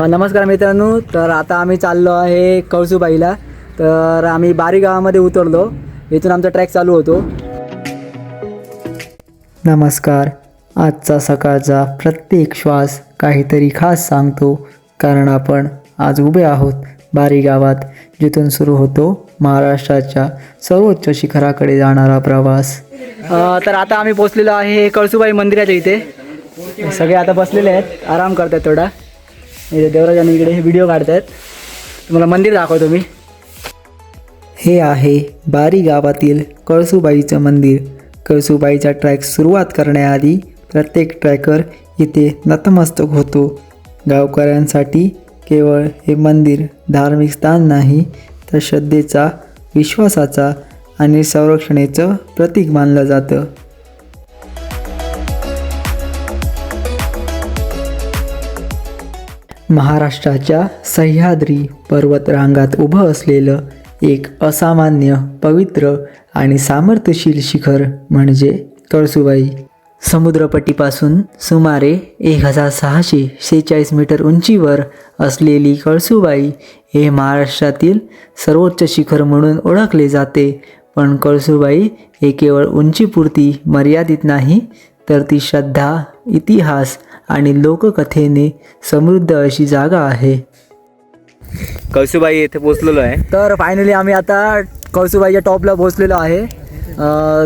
नमस्कार मित्रांनो, तर आता आम्ही चाललो आहे कळसूबाईला. तर आम्ही बारी गावामध्ये उतरलो, इथून आमचा ट्रॅक चालू होतो. नमस्कार. आजचा सकाळचा प्रत्येक श्वास काहीतरी खास सांगतो, कारण आपण आज उभे आहोत बारी गावात, जिथून सुरू होतो महाराष्ट्राच्या सर्वोच्च शिखराकडे जाणारा प्रवास. तर आता आम्ही पोचलेलो आहे कळसूबाई मंदिराच्या इथे. सगळे आता बसलेले आहेत, आराम करतात थोडा. देवराजाने इकडे व्हिडिओ काढतात. तुम्हाला मंदिर दाखवतो मी. हे आहे बारी गावातील कळसूबाईचं मंदिर. कळसूबाईचा ट्रॅक सुरुवात करण्याआधी प्रत्येक ट्रॅकर इथे नतमस्तक होतो. गावकऱ्यांसाठी केवळ हे मंदिर धार्मिक स्थान नाही, तर श्रद्धेचा, विश्वासाचा आणि संरक्षणेचं प्रतीक मानलं जातं. महाराष्ट्राच्या सह्याद्री पर्वतरांगात उभं असलेलं एक असामान्य, पवित्र आणि सामर्थ्यशील शिखर म्हणजे कळसूबाई. समुद्रपट्टीपासून सुमारे 1646 मीटर उंचीवर असलेली कळसूबाई हे महाराष्ट्रातील सर्वोच्च शिखर म्हणून ओळखले जाते. पण कळसूबाई हे केवळ उंचीपुरती मर्यादित नाही, तर ती श्रद्धा, इतिहास आणि लोककथेने समृद्ध अशी जागा आहे. कळसूबाई येथे पोहोचलेलो आहे. तर फायनली आम्ही आता कळसूबाईच्या टॉपला पोहोचलेलो आहे.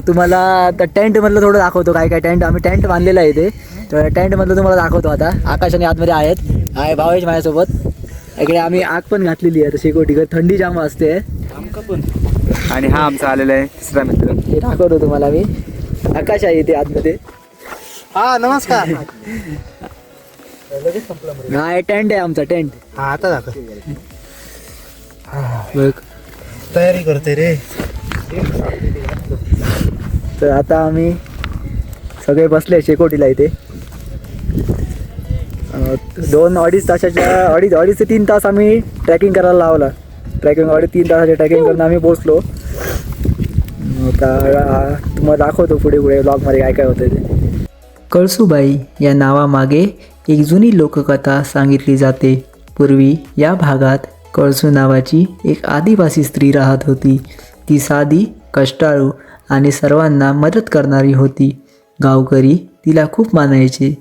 तुम्हाला आता टेंटमधलं थोडं दाखवतो. काय काय टेंट आम्ही टेंट बांधलेलं आहे इथे. तर टेंटमधलं तुम्हाला दाखवतो. आता आकाश आणि आतमध्ये आहे भावेश माझ्यासोबत. इकडे आम्ही आग पण घातलेली आहे. शेकोटी थंडी जाम असते. आणि हा आमचा आलेला आहे तिसरा मित्र. हे दाखवतो तुम्हाला मी. आकाश आहे इथे आतमध्ये. हा नमस्कार. हा टेंट आहे आमचा टेंट. हा आता दाखव. बघ तयारी करते रे. तर आता आम्ही सगळे बसले शेकोटीला इथे. 2-2.5 तासाच्या अडीच ते 3 तास आम्ही ट्रॅकिंग करायला लावला. 3 तासाच्या ट्रॅकिंग करून आम्ही पोचलो. आता तुम्हाला दाखवतो पुढे ब्लॉगमध्ये काय काय होतं ते. कळसूबाई या नावामागे एक जुनी लोककथा सांगितली जाते. पूर्वी या भागात कळसू नावाची एक आदिवासी स्त्री राहत होती. ती साधी, कष्टाळू आणि सर्वांना मदत करणारी होती. गावकरी तिला खूप मानायचे.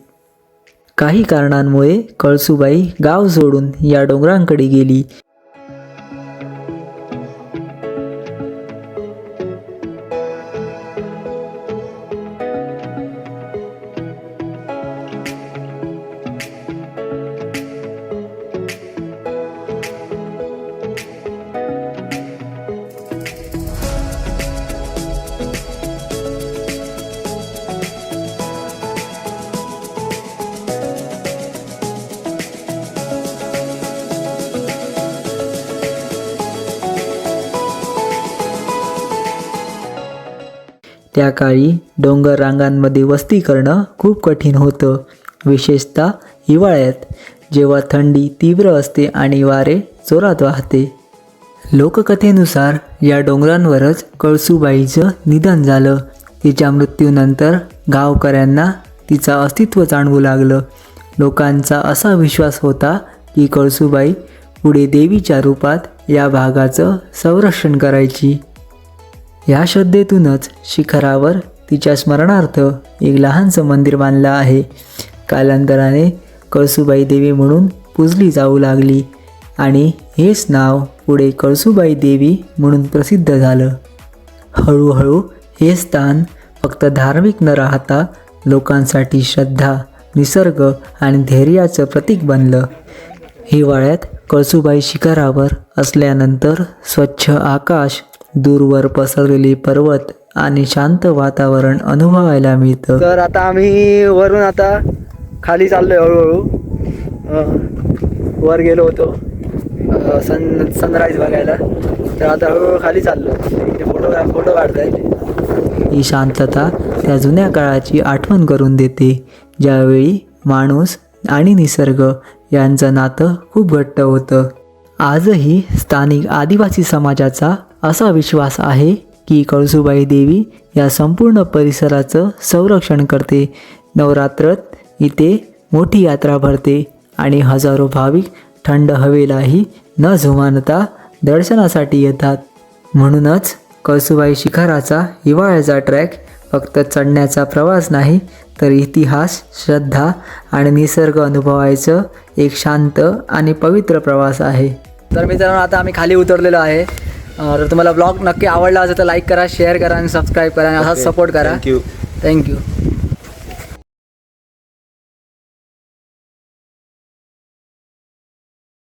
काही कारणांमुळे कळसूबाई गाव सोडून या डोंगरांकडे गेली. त्या काळी डोंगर रांगांमध्ये वस्ती करणं खूप कठीण होतं, विशेषतः हिवाळ्यात, जेव्हा थंडी तीव्र असते आणि वारे जोरात वाहते. लोककथेनुसार या डोंगरांवरच कळसूबाईचं निधन झालं. तिच्या मृत्यूनंतर गावकऱ्यांना तिचं अस्तित्व जाणवू लागलं. लोकांचा असा विश्वास होता की कळसूबाई पुढे देवीच्या रूपात या भागाचं संरक्षण करायची. या श्रद्धेतूनच शिखरावर तिच्या स्मरणार्थ एक लहानसं मंदिर बांधलं आहे. कालांतराने कळसूबाई देवी म्हणून पूजली जाऊ लागली आणि हेच नाव पुढे कळसूबाई देवी म्हणून प्रसिद्ध झालं. हळूहळू हे स्थान फक्त धार्मिक न राहता लोकांसाठी श्रद्धा, निसर्ग आणि धैर्याचं प्रतीक बनलं. हिवाळ्यात कळसूबाई शिखरावर असल्यानंतर स्वच्छ आकाश, दूरवर पसरलेले पर्वत आणि शांत वातावरण अनुभवायला मिळतं. तर आता आम्ही वरून आता खाली चाललोय हळूहळू. वर गेलो होतो सनराईज बघायला, तर आता हळूहळू खाली चाललो. इथे फोटो काढतायत. ही शांतता त्या जुन्या काळाची आठवण करून देते, ज्यावेळी माणूस आणि निसर्ग यांचं नातं खूप घट्ट होतं. आजही स्थानिक आदिवासी समाजाचा असा विश्वास आहे की कळसूबाई देवी या संपूर्ण परिसराचं संरक्षण करते. नवरात्रात इथे मोठी यात्रा भरते आणि हजारो भाविक थंड हवेलाही न जुमानता दर्शनासाठी येतात. म्हणूनच कळसूबाई शिखराचा हिवाळ्याचा ट्रॅक फक्त चढण्याचा प्रवास नाही, तर इतिहास, श्रद्धा आणि निसर्ग अनुभवायचं एक शांत आणि पवित्र प्रवास आहे. तर मित्रांनो, आता आम्ही खाली उतरलेलो आहे. तर तुम्हाला ब्लॉग नक्की आवडला असेल तर लाईक करा, शेअर करा आणि सबस्क्राईब करा आणि असाच सपोर्ट करा. थँक्यू. थँक्यू.